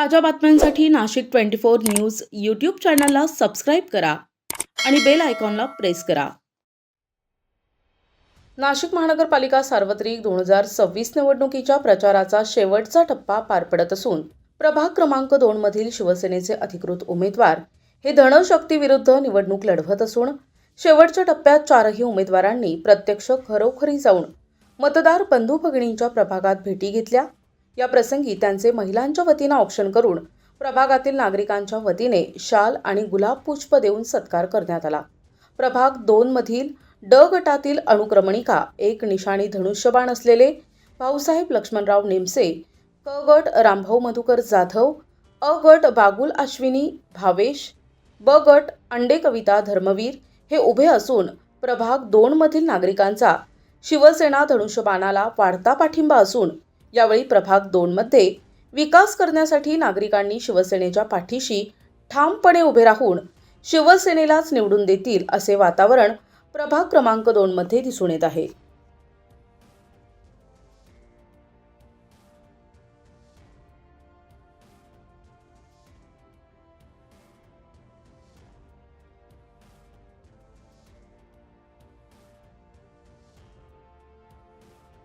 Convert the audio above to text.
ताज्या बातम्यांसाठी Nashik 24 news YouTube चॅनलला सबस्क्राईब करा आणि बेल आयकॉनला प्रेस करा. नाशिक महानगरपालिका सार्वत्रिक 2026 निवडणुकीच्या प्रचाराचा शेवटचा टप्पा पार पडत असून प्रभाग क्रमांक 2 मधील शिवसेनेचे अधिकृत उमेदवार हे धनशक्ती विरुद्ध निवडणूक लढवत असून शेवटच्या टप्प्यात चारही उमेदवारांनी प्रत्यक्ष घरोघरी जाऊन मतदार बंधू भगिनींच्या प्रभागात भेटी घेतल्या. या प्रसंगी त्यांचे महिलांच्या वतीने औक्षण करून प्रभागातील नागरिकांच्या वतीने शाल आणि गुलाब पुष्प देऊन सत्कार करण्यात आला. प्रभाग 2 मधील ड गटातील अनुक्रमणिका एक निशाणी धनुष्यबाण असलेले भाऊसाहेब लक्ष्मणराव नेमसे, क गट रामभाऊ मधुकर जाधव, अ गट बागुल अश्विनी भावेश, ब गट अंडे कविता धर्मवीर हे उभे असून प्रभाग 2 मधील नागरिकांचा शिवसेना धनुष्यबाणाला वाढता पाठिंबा असून यावेळी प्रभाग 2 मध्ये विकास करण्यासाठी नागरिकांनी शिवसेनेच्या पाठीशी ठामपणे उभे राहून शिवसेनेलाच निवडून देतील असे वातावरण प्रभाग क्रमांक 2 मध्ये दिसून येत आहे.